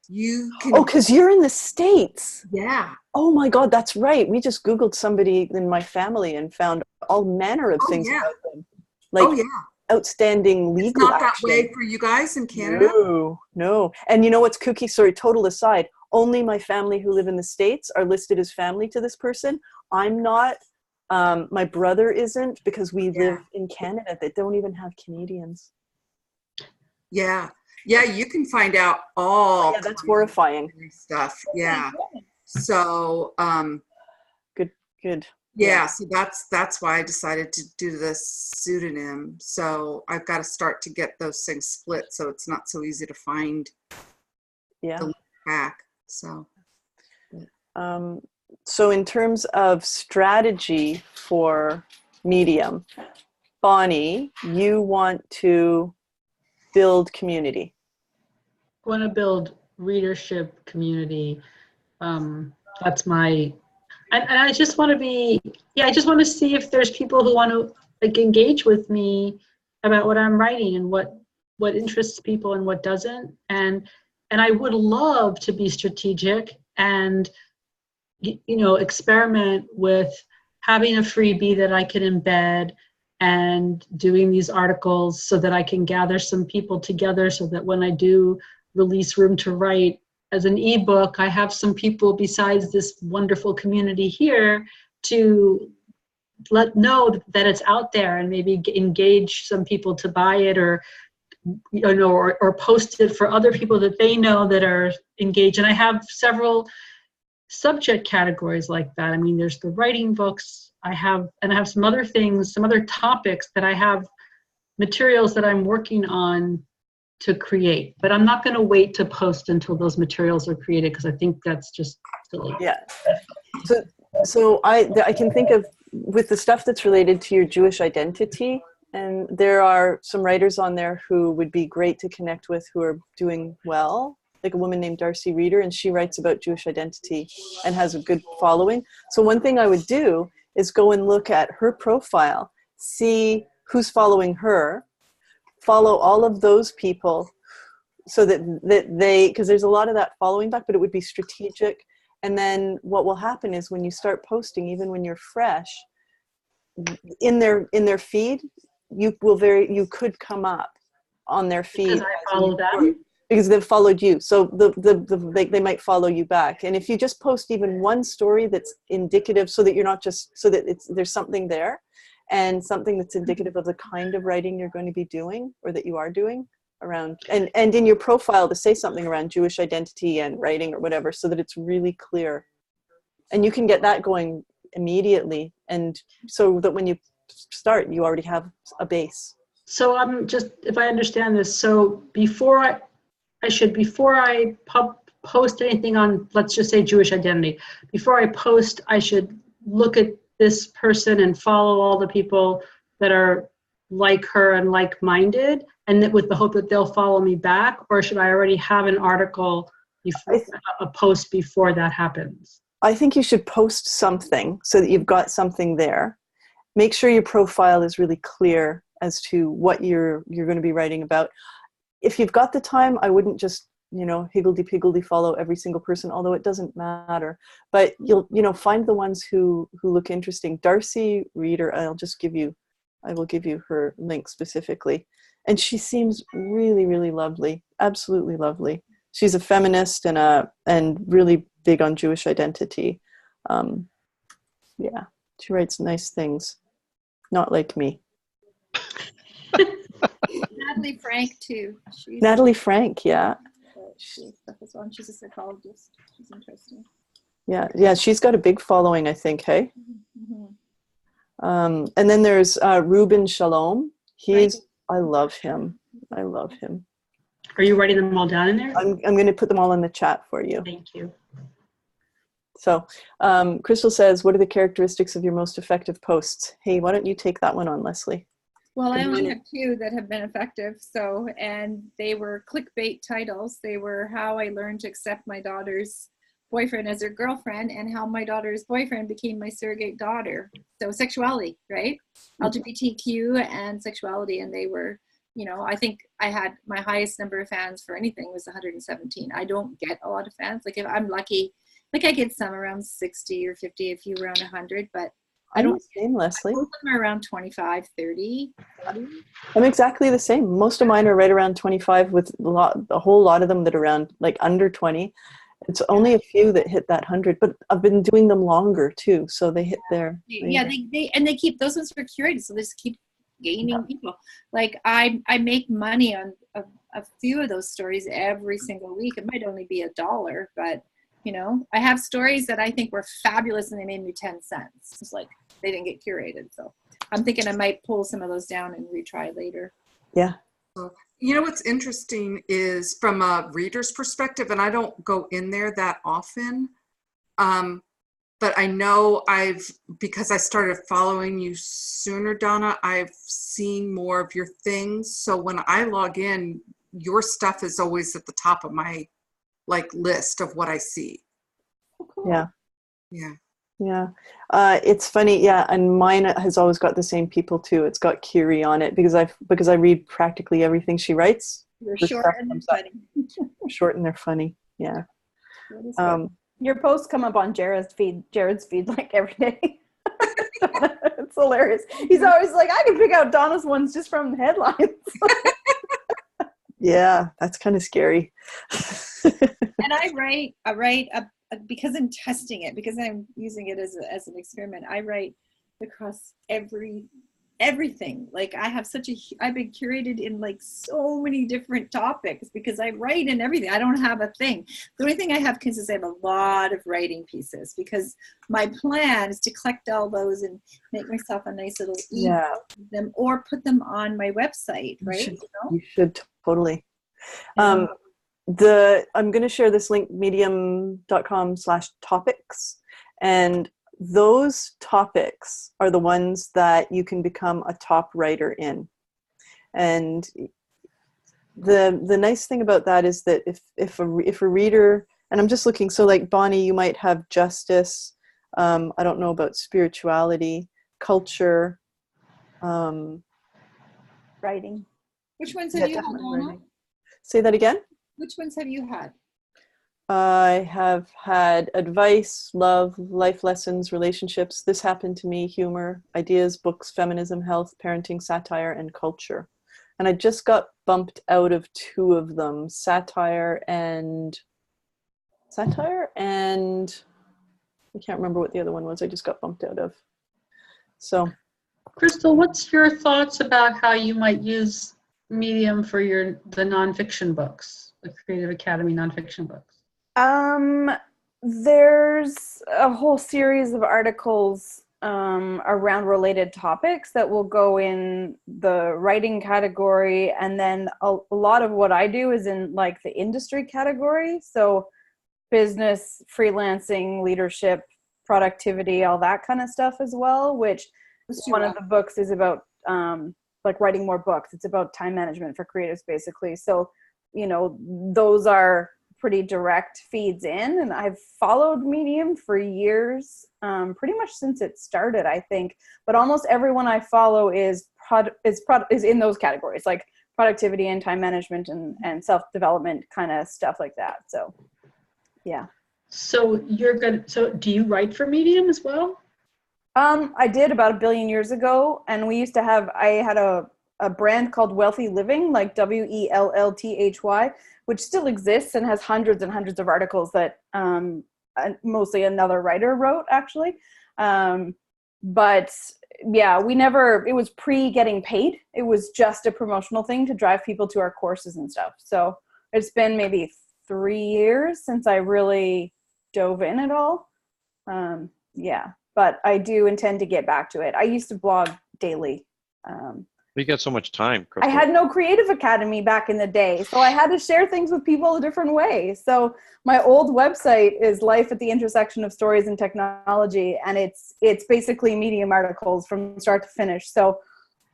You can. Oh, because you're in the States. Yeah. Oh my God, that's right. We just Googled somebody in my family and found all manner of things about them. Like outstanding legal It's not action. that way for you guys in Canada? No. And you know what's kooky? Sorry, total aside. Only my family who live in the States are listed as family to this person. I'm not. My brother isn't, because we live in Canada that don't even have Canadians. Yeah. Yeah, you can find out all. Yeah, that's horrifying stuff. Yeah. So. Good. Yeah, so that's why I decided to do this pseudonym. So I've got to start to get those things split, so it's not so easy to find. Yeah. The back. So. So in terms of strategy for Medium, Bonnie, you want to build community. I want to build readership community. That's my, and I just want to be, yeah, I just want to see if there's people who want to like engage with me about what I'm writing and what interests people and what doesn't. And I would love to be strategic and, you know, experiment with having a freebie that I can embed and doing these articles so that I can gather some people together so that when I do release Room to Write as an ebook, I have some people besides this wonderful community here to let know that it's out there and maybe engage some people to buy it, or you know, or post it for other people that they know that are engaged. And I have several subject categories like that. I mean, there's the writing books, I have some other things, some other topics that I have materials that I'm working on to create, but I'm not going to wait to post until those materials are created because I think that's just silly. Yeah. So I can think of, with the stuff that's related to your Jewish identity, and there are some writers on there who would be great to connect with who are doing well, like a woman named Darcy Reeder, and she writes about Jewish identity and has a good following. So one thing I would do is go and look at her profile, see who's following her, follow all of those people so that they, because there's a lot of that following back, but it would be strategic. And then what will happen is when you start posting, even when you're fresh, in their feed, you could come up on their feed. Because I follow them? Because they've followed you. So they might follow you back. And if you just post even one story that's indicative, so that you're not just, so that there's something there and something that's indicative of the kind of writing you're going to be doing or that you are doing around, and in your profile to say something around Jewish identity and writing or whatever, so that it's really clear. And you can get that going immediately. And so that when you start, you already have a base. So I'm just, if I understand this, so before I post anything on, let's just say Jewish identity, before I post, I should look at this person and follow all the people that are like her and like-minded, and that with the hope that they'll follow me back? Or should I already have an article, a post before that happens? I think you should post something so that you've got something there. Make sure your profile is really clear as to what you're going to be writing about. If you've got the time, I wouldn't just, higgledy-piggledy follow every single person, although it doesn't matter. But you'll, find the ones who look interesting. Darcy Reeder, I will give you her link specifically. And she seems really, really lovely. Absolutely lovely. She's a feminist and really big on Jewish identity. Yeah, she writes nice things. Not like me. Natalie Frank too. Natalie Frank, yeah. She's a psychologist. She's interesting. Yeah, she's got a big following, I think. Hey. Mm-hmm. And then there's Reuben Shalom. I love him. Are you writing them all down in there? I'm going to put them all in the chat for you. Thank you. So Crystal says, what are the characteristics of your most effective posts? Hey, why don't you take that one on, Leslie? Well, I only have two that have been effective. And they were clickbait titles. They were how I learned to accept my daughter's boyfriend as her girlfriend and how my daughter's boyfriend became my surrogate daughter. So sexuality, right? LGBTQ and sexuality. And they were, I think I had my highest number of fans for anything was 117. I don't get a lot of fans. Like if I'm lucky, like I get some around 60 or 50, a few around 100, but I don't. Same, Leslie. Most of them are around 25, 30. I'm exactly the same. Most of mine are right around 25, with a whole lot of them that are around like under 20. It's only a few that hit that 100, but I've been doing them longer too, so they hit there. Yeah, they keep, those ones are curated, so they just keep gaining people. Like I make money on a few of those stories every single week. It might only be $1, but I have stories that I think were fabulous and they made me 10 cents. It's like they didn't get curated, so I'm thinking I might pull some of those down and retry later. Yeah. What's interesting is from a reader's perspective, and I don't go in there that often, but I know because I started following you sooner, Donna, I've seen more of your things. So when I log in, your stuff is always at the top of my like list of what I see. Oh, cool. Yeah. Yeah. Yeah. It's funny. Yeah. And mine has always got the same people too. It's got Kiri on it because I read practically everything she writes. You're The short stuff and comes up. funny. Short and they're funny. Yeah. That is good. Your posts come up on Jared's feed like every day. It's hilarious. He's always like, I can pick out Donna's ones just from the headlines. Yeah, that's kind of scary. And I write because I'm testing it, because I'm using it as an experiment. I write across everything. Like I've been curated in like so many different topics because I write in everything. I don't have a thing. The only thing I have is I have a lot of writing pieces because my plan is to collect all those and make myself a nice little Yeah. them or put them on my website, right? You should totally. Yeah. I'm going to share this link, medium.com/topics. And those topics are the ones that you can become a top writer in. And the nice thing about that is that if a reader, and I'm just looking, so like Bonnie, you might have justice. I don't know about spirituality, culture, Writing. Which ones have you had, definitely Donna? writing. Say that again. Which ones have you had? I have had advice, love, life lessons, relationships. This happened to me, humor, ideas, books, feminism, health, parenting, satire, and culture. And I just got bumped out of 2 of them, satire and I can't remember what the other one was. I just got bumped out of. So, Crystal, what's your thoughts about how you might use Medium for the nonfiction books, the Creative Academy nonfiction books? There's a whole series of articles around related topics that will go in the writing category, and then a lot of what I do is in like the industry category, so business, freelancing, leadership, productivity, all that kind of stuff as well, which one of the books is about like writing more books. It's about time management for creatives, basically. So, those are pretty direct feeds in, and I've followed Medium for years, pretty much since it started, I think. But almost everyone I follow is in those categories, like productivity and time management and self-development kind of stuff like that. So, yeah. So do you write for Medium as well? I did about 1 billion years ago, and I had a brand called Wealthy Living, like WELLTHY, which still exists and has hundreds and hundreds of articles that mostly another writer wrote, actually. But yeah, it was pre-getting paid. It was just a promotional thing to drive people to our courses and stuff. So it's been maybe 3 years since I really dove in at all. Yeah. But I do intend to get back to it. I used to blog daily. You got so much time, Crystal. I had no Creative Academy back in the day, so I had to share things with people a different way. So my old website is Life at the Intersection of Stories and Technology, and it's basically Medium articles from start to finish. So,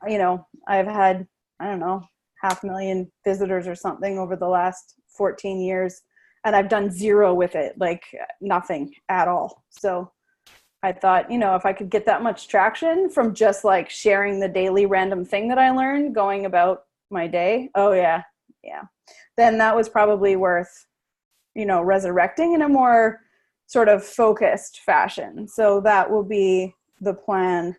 I've had, 500,000 visitors or something over the last 14 years, and I've done 0 with it, like nothing at all. So I thought, if I could get that much traction from just like sharing the daily random thing that I learned going about my day, then that was probably worth, resurrecting in a more sort of focused fashion. So that will be the plan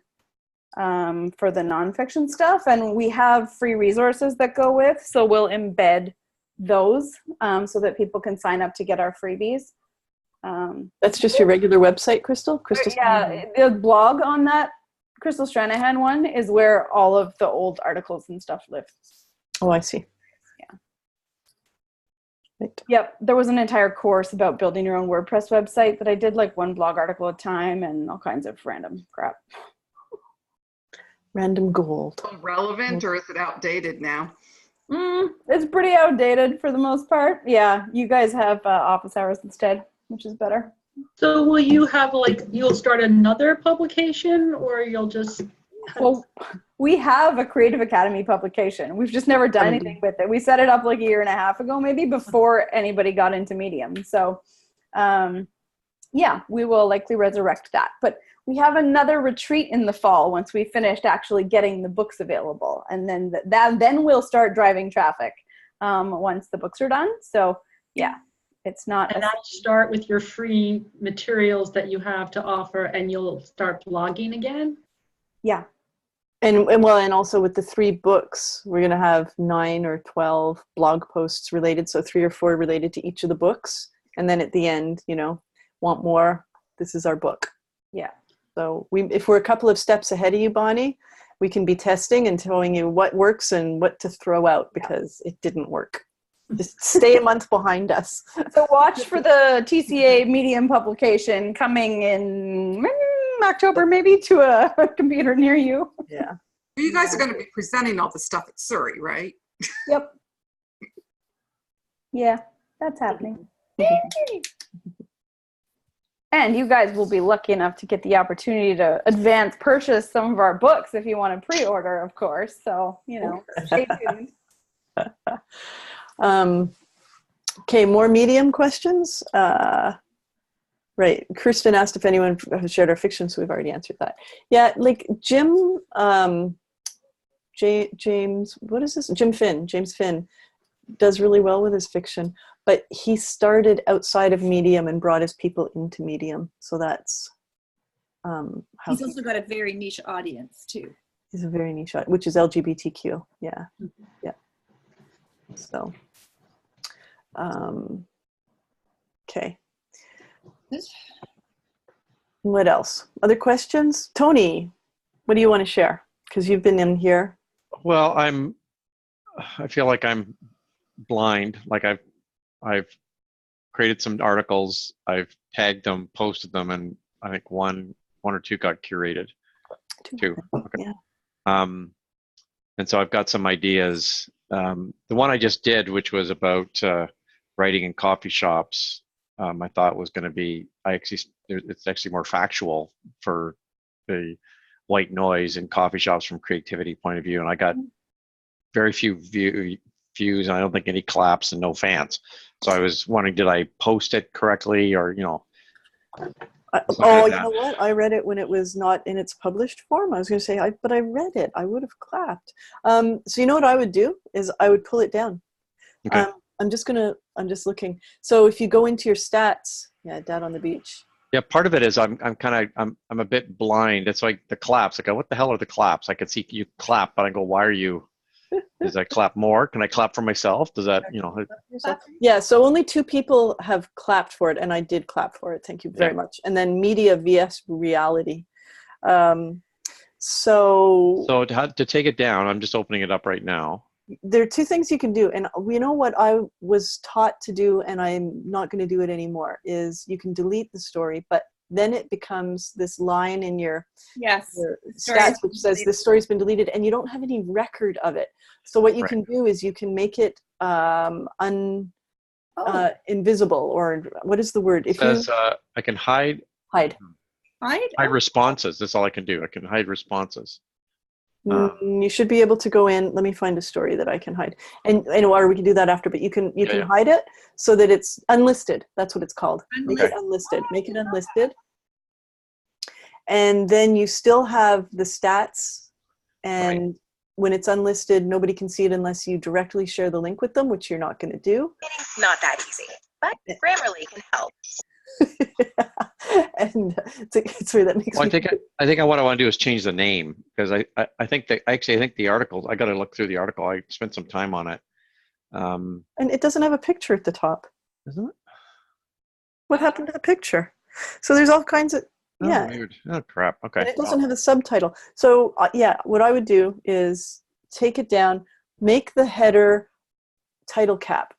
for the nonfiction stuff. And we have free resources that go with, so we'll embed those so that people can sign up to get our freebies. That's just your regular website, Crystal? Yeah, the blog on that Crystal Stranahan one is where all of the old articles and stuff live. Oh, I see. Yeah. Right. Yep, there was an entire course about building your own WordPress website, but I did like 1 blog article at a time and all kinds of random crap. Random gold. Relevant, or is it outdated now? It's pretty outdated for the most part. Yeah, you guys have office hours instead, which is better. So will you have you'll start another publication, or you'll just Well, we have a Creative Academy publication. We've just never done anything with it. We set it up like a year and a half ago, maybe, before anybody got into Medium. So, yeah, we will likely resurrect that. But we have another retreat in the fall once we finished actually getting the books available. And then then we'll start driving traffic once the books are done. So, yeah, it's not. And that'll start with your free materials that you have to offer, and you'll start blogging again? Yeah. And also with the 3 books, we're going to have 9 or 12 blog posts related. So 3 or 4 related to each of the books. And then at the end, want more, this is our book. Yeah. So if we're a couple of steps ahead of you, Bonnie, we can be testing and telling you what works and what to throw out because it didn't work. Just stay a month behind us. So watch for the TCA Medium publication coming in October, maybe, to a computer near you. Yeah. You guys are going to be presenting all the stuff at Surrey, right? Yep. Yeah, that's happening. And you guys will be lucky enough to get the opportunity to advance purchase some of our books if you want to pre-order, of course. So, stay tuned. Okay, more Medium questions. Right. Kirsten asked if anyone has shared our fiction, so we've already answered that. Yeah, like Jim, James, what is this? James Finn does really well with his fiction, but he started outside of Medium and brought his people into Medium. So that's how He's also got a very niche audience too. He's a very niche, which is LGBTQ. Yeah. Yeah. So, okay. What else? Other questions? Tony, what do you want to share? Because you've been in here. Well, I feel like I'm blind. Like I've created some articles, I've tagged them, posted them, and I think one or two got curated. Two. Okay. Yeah. And so I've got some ideas. The one I just did, which was about writing in coffee shops, I thought was going to be, it's actually more factual for the white noise in coffee shops from creativity point of view. And I got very few views, and I don't think any claps and no fans. So I was wondering, did I post it correctly, or, you know what? I read it when it was not in its published form. I was going to say, but I read it. I would have clapped. So you know what I would do is I would pull it down. Okay. I'm just looking. So if you go into your stats, Dad on the Beach. Yeah, part of it is I'm a bit blind. It's like the claps. I go, what the hell are the claps? I could see you clap, but I go, why are you? Does I clap more? Can I clap for myself? Does that, Yeah, so only 2 people have clapped for it, and I did clap for it. Thank you very much. And then media vs reality. So to take it down, I'm just opening it up right now. There are 2 things you can do, and you know what I was taught to do, and I'm not going to do it anymore, is you can delete the story, but then it becomes this line in your stats which says this story's been deleted, and you don't have any record of it. So what you can do is you can make it invisible, or what is the word? It says I can hide responses. That's all I can do. I can hide responses. You should be able to go in. Let me find a story that I can hide, or we can do that after. But you can hide it so that it's unlisted. That's what it's called. Make it unlisted. Make it unlisted, and then you still have the stats. And when it's unlisted, nobody can see it unless you directly share the link with them, which you're not going to do. It's not that easy, but Grammarly can help. And sorry, that makes me. I think what I want to do is change the name, because I think the article, I got to look through the article. I spent some time on it. And it doesn't have a picture at the top, isn't it? What happened to the picture? So there's all kinds of weird. Oh crap. Okay. And it doesn't have a subtitle. So what I would do is take it down, make the header title cap.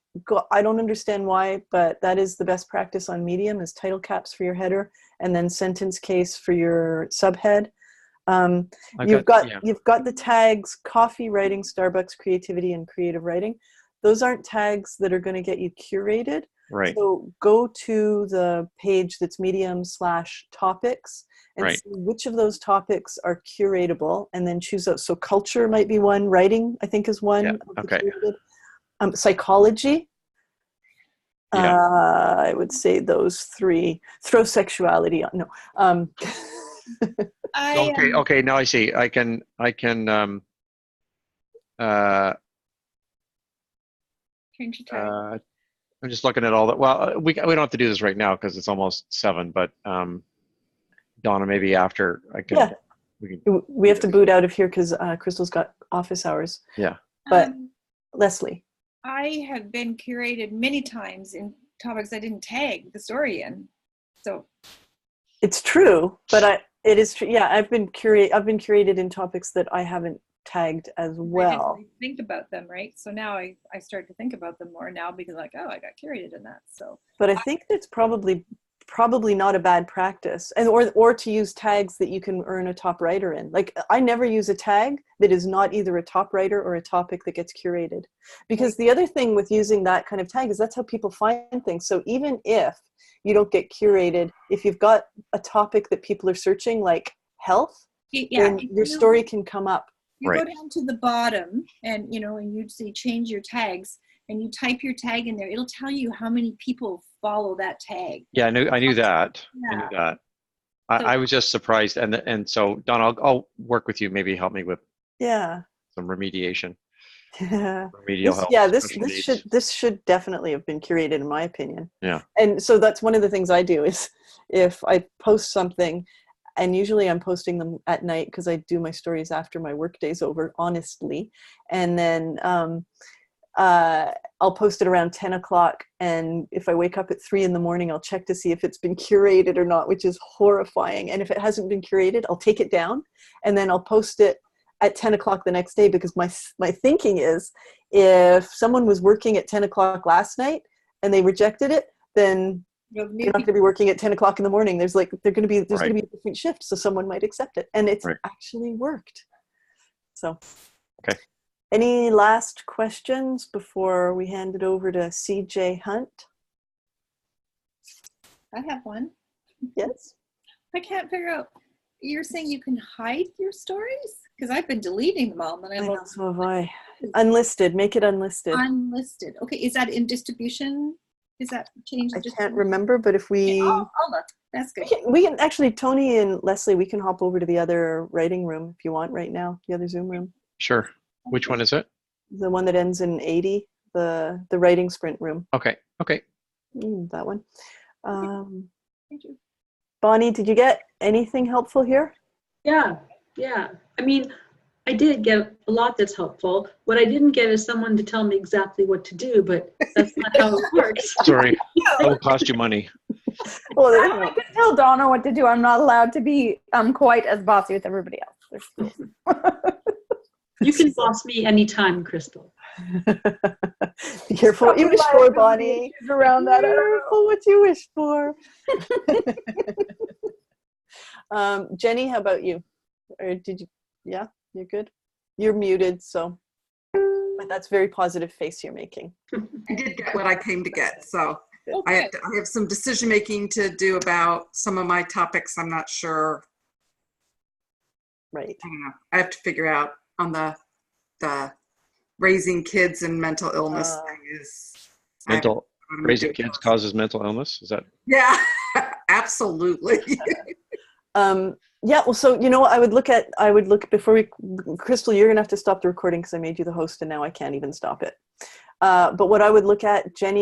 I don't understand why, but that is the best practice on Medium, is title caps for your header and then sentence case for your subhead. You've got the tags coffee, writing, Starbucks, creativity, and creative writing. Those aren't tags that are going to get you curated. Right. So go to the page that's Medium/topics and Right. see which of those topics are curatable, and then choose those. So culture might be one. Writing, I think, is one. Yeah. Of the Okay. curated. Psychology. Yeah. I would say those three. Throw sexuality on. No. Okay. Now I see. I can. Change your tag. I'm just looking at all that. Well, we don't have to do this right now because it's almost 7. But Donna, maybe after I can. Yeah. We have to boot out of here because Crystal's got office hours. Yeah. But Leslie. I have been curated many times in topics I didn't tag the story in. So It's true, but it is true. Yeah, I've been curated in topics that I haven't tagged as well. I didn't really think about them, right? So now I start to think about them more now because like, oh, I got curated in that. So But I think that's probably not a bad practice, and or to use tags that you can earn a top writer in. Like, I never use a tag that is not either a top writer or a topic that gets curated, because the other thing with using that kind of tag is that's how people find things. So even if you don't get curated, if you've got a topic that people are searching, like health, then your story can come up. You go down to the bottom and and you see change your tags and you type your tag in there. It'll tell you how many people follow that tag. Yeah, I knew that. Yeah. I knew that. I was just surprised, and so Don, I'll work with you. Maybe help me with some remediation. Remedial help. This should definitely have been curated, in my opinion. Yeah. And so that's one of the things I do is if I post something, and usually I'm posting them at night because I do my stories after my work day's over, honestly, and then I'll post it around 10 o'clock, and if I wake up at 3 in the morning, I'll check to see if it's been curated or not, which is horrifying. And if it hasn't been curated, I'll take it down, and then I'll post it at 10 o'clock the next day, because my thinking is, if someone was working at 10 o'clock last night and they rejected it, then you're not going to be working at 10 o'clock in the morning. There's going to be a different shift, so someone might accept it, and it's actually worked. So, okay. Any last questions before we hand it over to CJ Hunt? I have one. Yes. I can't figure out. You're saying you can hide your stories? Because I've been deleting them all. And I know, so have I. Unlisted. Make it unlisted. Unlisted. Okay. Is that in distribution? Is that changed? I can't remember, but if we... I'll look. That's good. We can actually, Tony and Leslie, we can hop over to the other writing room if you want right now, the other Zoom room. Sure. Which one is it? The one that ends in 80, the writing sprint room. Okay. That one. Thank you. Bonnie, did you get anything helpful here? Yeah. I mean, I did get a lot that's helpful. What I didn't get is someone to tell me exactly what to do, but that's not how it works. Sorry, that will cost you money. Well, I can tell Donna what to do. I'm not allowed to be quite as bossy with everybody else. You can boss me anytime, Crystal. Be careful what you wish for, Bonnie. Around that, careful what you wish for. Jenny, how about you? Or did you? Yeah, you're good. You're muted, so. But that's very positive face you're making. I did get what I came to get, so Okay. I have some decision making to do about some of my topics. I'm not sure. Right. I don't know. I have to figure out on the raising kids and mental illness thing is Raising kids causes mental illness. Is that? Yeah, absolutely. Yeah, well, so I would look before we, Crystal, you're gonna have to stop the recording because I made you the host and now I can't even stop it. But what I would look at, Jenny